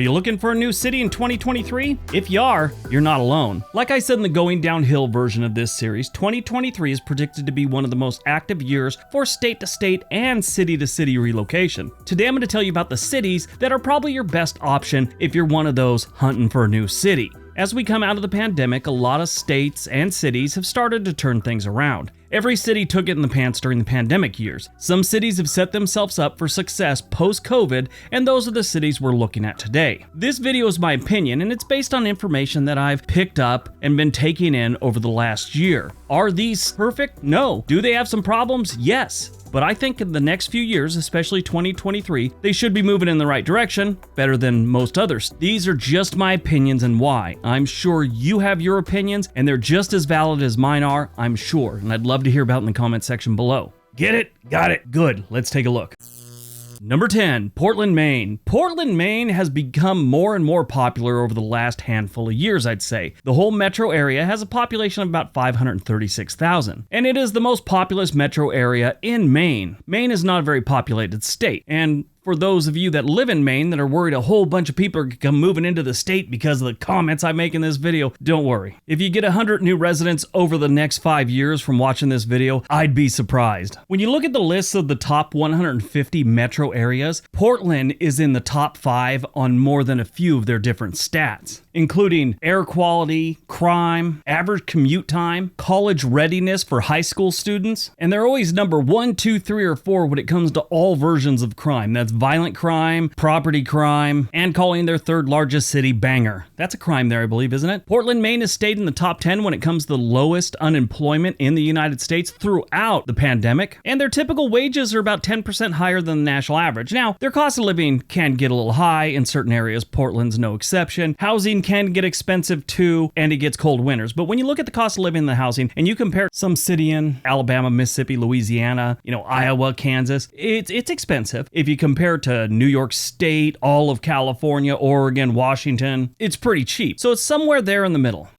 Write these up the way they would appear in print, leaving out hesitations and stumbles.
Are you looking for a new city in 2023? If you are, you're not alone. Like I said in the Going Downhill version of this series, 2023 is predicted to be one of the most active years for state-to-state and city-to-city relocation. Today I'm going to tell you about the cities that are probably your best option if you're one of those hunting for a new city. As we come out of the pandemic, a lot of states and cities have started to turn things around. Every city took it in the pants during the pandemic years. Some cities have set themselves up for success post-COVID, and those are the cities we're looking at today. This video is my opinion, and it's based on information that I've picked up and been taking in over the last year. Are these perfect? No. Do they have some problems? Yes. But I think in the next few years, especially 2023, they should be moving in the right direction, better than most others. These are just my opinions and why. I'm sure you have your opinions, and they're just as valid as mine are, I'm sure, and I'd love to hear about it in the comment section below. Get it? Got it. Good. Let's take a look. Number 10, Portland, Maine. Portland, Maine has become more and more popular over the last handful of years, I'd say. The whole metro area has a population of about 536,000, and it is the most populous metro area in Maine. Maine is not a very populated state, and for those of you that live in Maine that are worried a whole bunch of people are going to come moving into the state because of the comments I make in this video, don't worry. If you get 100 new residents over the next 5 years from watching this video, I'd be surprised. When you look at the list of the top 150 metro areas, Portland is in the top 5 on more than a few of their different stats, including air quality, crime, average commute time, college readiness for high school students, and they're always number 1, 2, 3, or 4 when it comes to all versions of crime. That's violent crime, property crime, and calling their third largest city Bangor. That's a crime there, I believe, isn't it? Portland, Maine has stayed in the top 10 when it comes to the lowest unemployment in the United States throughout the pandemic, and their typical wages are about 10% higher than the national average. Now, their cost of living can get a little high in certain areas. Portland's no exception. Housing can get expensive too, and it gets cold winters. But when you look at the cost of living in the housing and you compare some city in Alabama, Mississippi, Louisiana, Iowa, Kansas, it's expensive. If you compare to New York State, all of California, Oregon, Washington, it's pretty cheap. So it's somewhere there in the middle.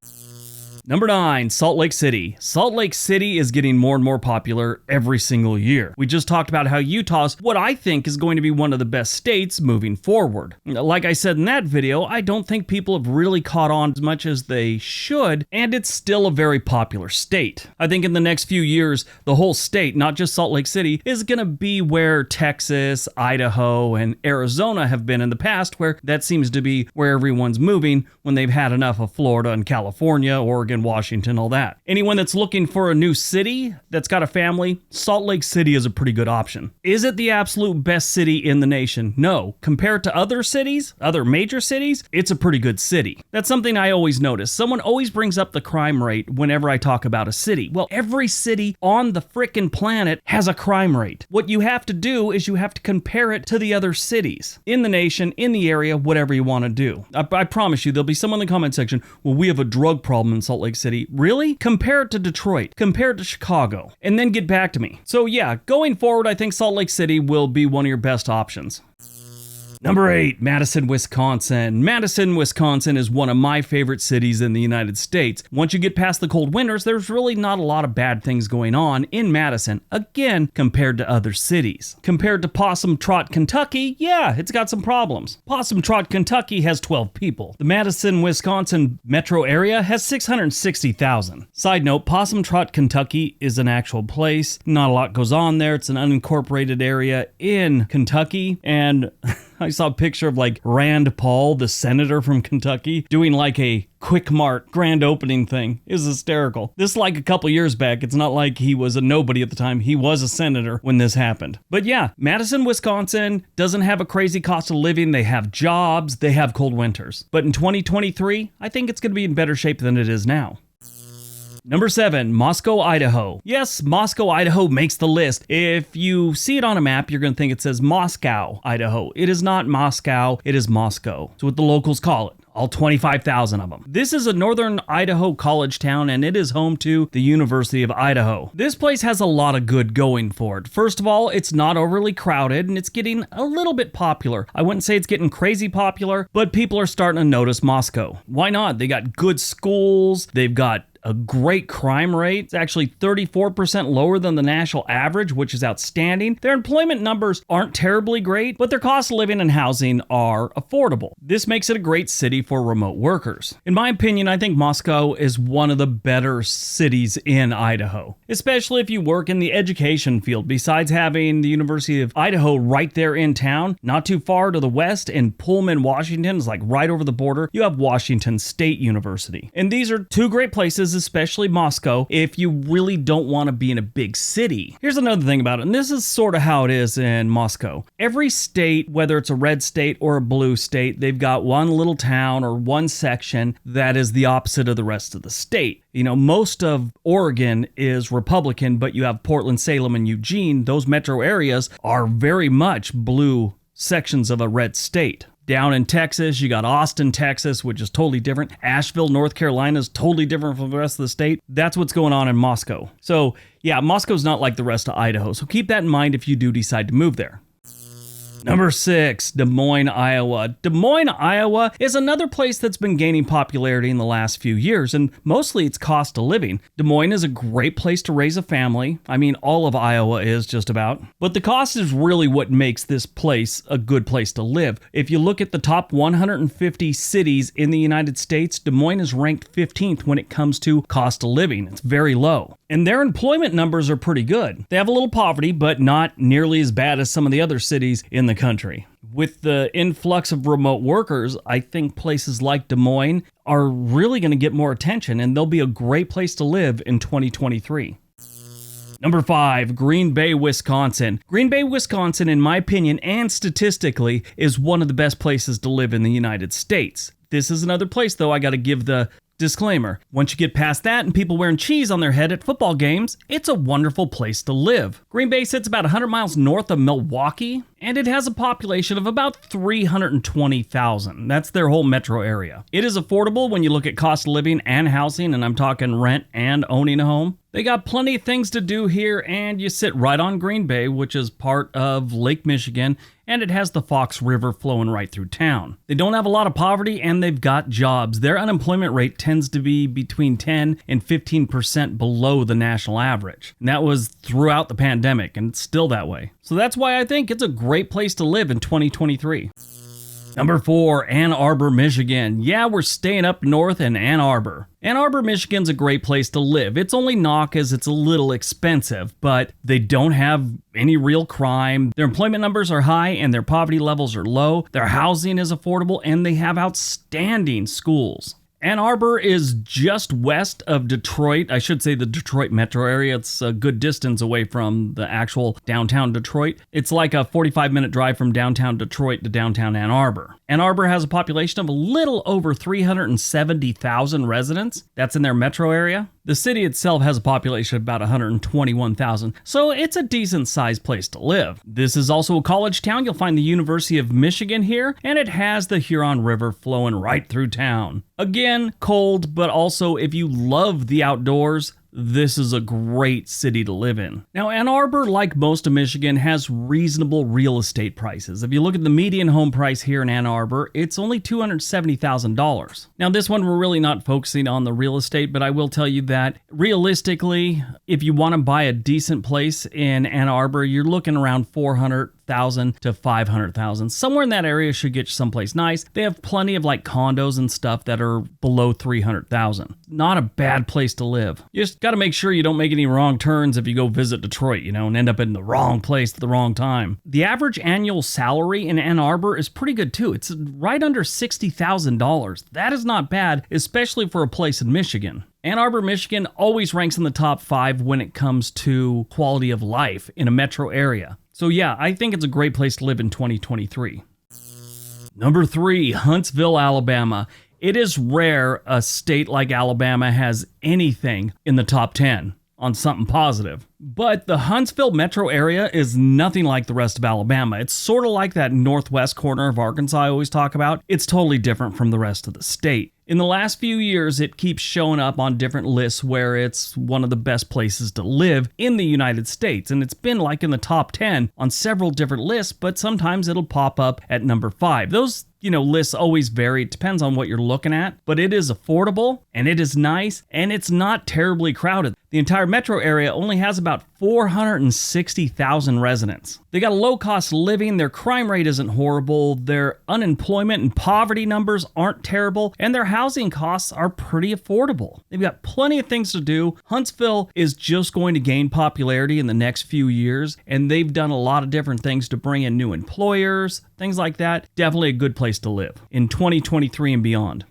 Number 9, Salt Lake City. Salt Lake City is getting more and more popular every single year. We just talked about how Utah's what I think is going to be one of the best states moving forward. Like I said in that video, I don't think people have really caught on as much as they should, and it's still a very popular state. I think in the next few years, the whole state, not just Salt Lake City, is going to be where Texas, Idaho, and Arizona have been in the past, where that seems to be where everyone's moving when they've had enough of Florida and California, Oregon, Washington, all that. Anyone that's looking for a new city that's got a family, Salt Lake City is a pretty good option. Is it the absolute best city in the nation? No. Compared to other cities, other major cities, it's a pretty good city. That's something I always notice. Someone always brings up the crime rate whenever I talk about a city. Well, every city on the frickin' planet has a crime rate. What you have to do is you have to compare it to the other cities in the nation, in the area, whatever you want to do. I promise you, there'll be someone in the comment section, well, we have a drug problem in Salt Lake City. Really? Compare it to Detroit. Compare it to Chicago. And then get back to me. So yeah, going forward, I think Salt Lake City will be one of your best options. Number 8, Madison, Wisconsin. Madison, Wisconsin is one of my favorite cities in the United States. Once you get past the cold winters, there's really not a lot of bad things going on in Madison, again, compared to other cities. Compared to Possum Trot, Kentucky, yeah, it's got some problems. Possum Trot, Kentucky has 12 people. The Madison, Wisconsin metro area has 660,000. Side note, Possum Trot, Kentucky is an actual place. Not a lot goes on there. It's an unincorporated area in Kentucky, and I saw a picture of like Rand Paul, the senator from Kentucky, doing like a Quick Mart grand opening thing. It was hysterical. This like a couple years back. It's not like he was a nobody at the time. He was a senator when this happened. But yeah, Madison, Wisconsin doesn't have a crazy cost of living. They have jobs. They have cold winters. But in 2023, I think it's going to be in better shape than it is now. Number 7, Moscow, Idaho. Yes, Moscow, Idaho makes the list. If you see it on a map, you're going to think it says Moscow, Idaho. It is not Moscow, it is Moscow. It's what the locals call it. All 25,000 of them. This is a northern Idaho college town, and it is home to the University of Idaho. This place has a lot of good going for it. First of all, it's not overly crowded, and it's getting a little bit popular. I wouldn't say it's getting crazy popular, but people are starting to notice Moscow. Why not? They got good schools, they've got a great crime rate. It's actually 34% lower than the national average, which is outstanding. Their employment numbers aren't terribly great, but their cost of living and housing are affordable. This makes it a great city for remote workers. In my opinion, I think Moscow is one of the better cities in Idaho, especially if you work in the education field. Besides having the University of Idaho right there in town, not too far to the west in Pullman, Washington, is like right over the border, you have Washington State University. And these are two great places, especially Moscow, if you really don't want to be in a big city. Here's another thing about it, and this is sort of how it is in Moscow. Every state, whether it's a red state or a blue state, they've got one little town or one section that is the opposite of the rest of the state. You know, most of Oregon is Republican, but you have Portland, Salem, and Eugene. Those metro areas are very much blue sections of a red state. Down in Texas, you got Austin, Texas, which is totally different. Asheville, North Carolina is totally different from the rest of the state. That's what's going on in Moscow. So yeah, Moscow's not like the rest of Idaho. So keep that in mind if you do decide to move there. Number 6, Des Moines, Iowa. Des Moines, Iowa is another place that's been gaining popularity in the last few years, and mostly its cost of living. Des Moines is a great place to raise a family. I mean, all of Iowa is just about. But the cost is really what makes this place a good place to live. If you look at the top 150 cities in the United States, Des Moines is ranked 15th when it comes to cost of living. It's very low. And their employment numbers are pretty good. They have a little poverty, but not nearly as bad as some of the other cities in the country. With the influx of remote workers, I think places like Des Moines are really going to get more attention, and they'll be a great place to live in 2023. Number 5, Green Bay, Wisconsin. Green Bay, Wisconsin, in my opinion, and statistically, is one of the best places to live in the United States. This is another place, though, I got to give the disclaimer. Once you get past that and people wearing cheese on their head at football games, it's a wonderful place to live. Green Bay sits about 100 miles north of Milwaukee, and it has a population of about 320,000. That's their whole metro area. It is affordable when you look at cost of living and housing, and I'm talking rent and owning a home. They got plenty of things to do here, and you sit right on Green Bay, which is part of Lake Michigan, and it has the Fox River flowing right through town. They don't have a lot of poverty, and they've got jobs. Their unemployment rate tends to be between 10 and 15% below the national average. And that was throughout the pandemic, and it's still that way. So that's why I think it's a great place to live in 2023. Number 4, Ann Arbor, Michigan. Yeah, we're staying up north in Ann Arbor. Ann Arbor, Michigan's a great place to live. It's only knock as it's a little expensive, but they don't have any real crime. Their employment numbers are high and their poverty levels are low. Their housing is affordable and they have outstanding schools. Ann Arbor is just west of Detroit. I should say the Detroit metro area. It's a good distance away from the actual downtown Detroit. It's like a 45-minute drive from downtown Detroit to downtown Ann Arbor. Ann Arbor has a population of a little over 370,000 residents. That's in their metro area. The city itself has a population of about 121,000, so it's a decent-sized place to live. This is also a college town. You'll find the University of Michigan here, and it has the Huron River flowing right through town. Again, cold, but also if you love the outdoors, this is a great city to live in. Now, Ann Arbor, like most of Michigan, has reasonable real estate prices. If you look at the median home price here in Ann Arbor, it's only $270,000. Now, this one, we're really not focusing on the real estate, but I will tell you that realistically, if you want to buy a decent place in Ann Arbor, you're looking around $400,000 to $500,000. Somewhere in that area should get you someplace nice. They have plenty of like condos and stuff that are below $300,000. Not a bad place to live. You just got to make sure you don't make any wrong turns if you go visit Detroit, and end up in the wrong place at the wrong time. The average annual salary in Ann Arbor is pretty good too. It's right under $60,000. That is not bad, especially for a place in Michigan. Ann Arbor, Michigan always ranks in the top 5 when it comes to quality of life in a metro area. So yeah, I think it's a great place to live in 2023. Number 3, Huntsville, Alabama. It is rare a state like Alabama has anything in the top 10 on something positive. But the Huntsville metro area is nothing like the rest of Alabama. It's sort of like that northwest corner of Arkansas I always talk about. It's totally different from the rest of the state. In the last few years, it keeps showing up on different lists where it's one of the best places to live in the United States. And it's been like in the top 10 on several different lists, but sometimes it'll pop up at number 5. Those lists always vary. It depends on what you're looking at, but it is affordable and it is nice and it's not terribly crowded. The entire metro area only has about 460,000 residents. They got a low cost of living, their crime rate isn't horrible, their unemployment and poverty numbers aren't terrible, and their housing costs are pretty affordable. They've got plenty of things to do. Huntsville is just going to gain popularity in the next few years, and they've done a lot of different things to bring in new employers, things like that. Definitely a good place to live in 2023 and beyond.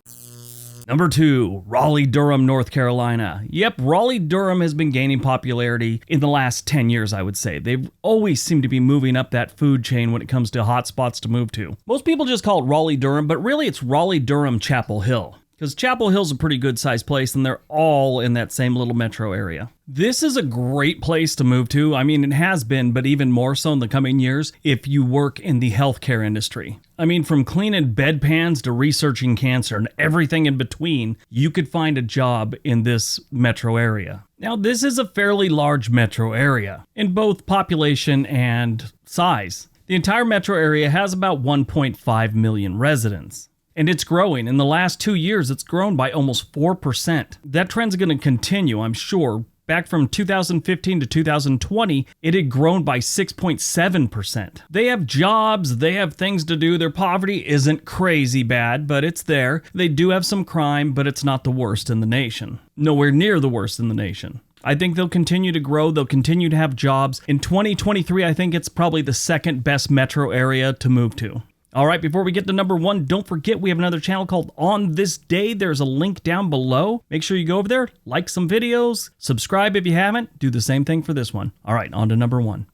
Number 2, Raleigh Durham, North Carolina. Yep, Raleigh Durham has been gaining popularity in the last 10 years, I would say. They've always seemed to be moving up that food chain when it comes to hot spots to move to. Most people just call it Raleigh Durham, but really it's Raleigh Durham Chapel Hill. Because Chapel Hill's a pretty good sized place and they're all in that same little metro area. This is a great place to move to. I mean, it has been, but even more so in the coming years if you work in the healthcare industry. I mean, from cleaning bedpans to researching cancer and everything in between, you could find a job in this metro area. Now, this is a fairly large metro area in both population and size. The entire metro area has about 1.5 million residents. And it's growing. In the last 2 years, it's grown by almost 4%. That trend's going to continue, I'm sure. Back from 2015 to 2020, it had grown by 6.7%. They have jobs, they have things to do. Their poverty isn't crazy bad, but it's there. They do have some crime, but it's not the worst in the nation. Nowhere near the worst in the nation. I think they'll continue to grow. They'll continue to have jobs. In 2023, I think it's probably the second best metro area to move to. All right, before we get to number 1, don't forget we have another channel called On This Day. There's a link down below. Make sure you go over there, like some videos, subscribe if you haven't. Do the same thing for this one. All right, on to number 1.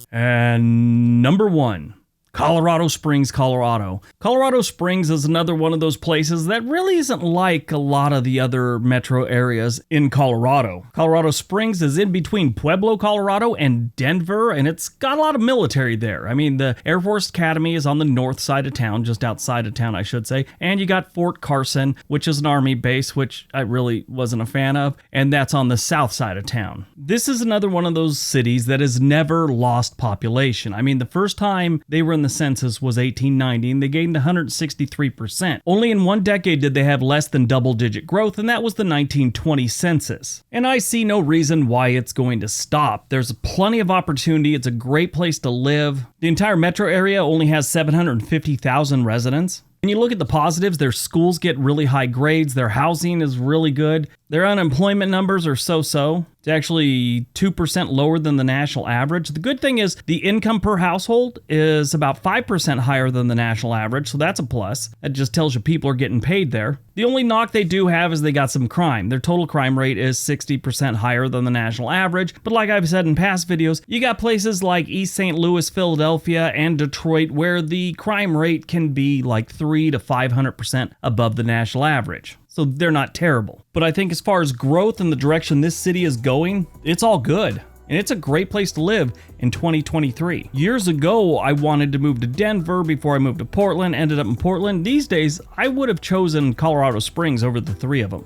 And number 1. Colorado Springs, Colorado. Colorado Springs is another one of those places that really isn't like a lot of the other metro areas in Colorado. Colorado Springs is in between Pueblo, Colorado and Denver, and it's got a lot of military there. I mean, the Air Force Academy is on the north side of town, just outside of town, I should say, and you got Fort Carson, which is an army base, which I really wasn't a fan of, and that's on the south side of town. This is another one of those cities that has never lost population. I mean, the first time they were in the census was 1890 and they gained 163%. Only in one decade did they have less than double-digit growth, and that was the 1920 census. And I see no reason why it's going to stop. There's plenty of opportunity. It's a great place to live. The entire metro area only has 750,000 residents. When you look at the positives, their schools get really high grades, their housing is really good, their unemployment numbers are so-so. It's actually 2% lower than the national average. The good thing is the income per household is about 5% higher than the national average, so that's a plus. That just tells you people are getting paid there. The only knock they do have is they got some crime. Their total crime rate is 60% higher than the national average, but like I've said in past videos, you got places like East St. Louis, Philadelphia, and Detroit where the crime rate can be like 300 to 500% above the national average. So they're not terrible. But I think as far as growth and the direction this city is going, it's all good. And it's a great place to live in 2023. Years ago, I wanted to move to Denver before I moved to Portland, ended up in Portland. These days, I would have chosen Colorado Springs over the three of them.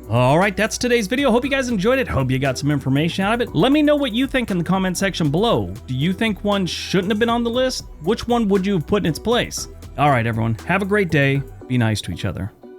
All right, that's today's video. Hope you guys enjoyed it. Hope you got some information out of it. Let me know what you think in the comment section below. Do you think one shouldn't have been on the list? Which one would you have put in its place? All right, everyone, have a great day. Be nice to each other.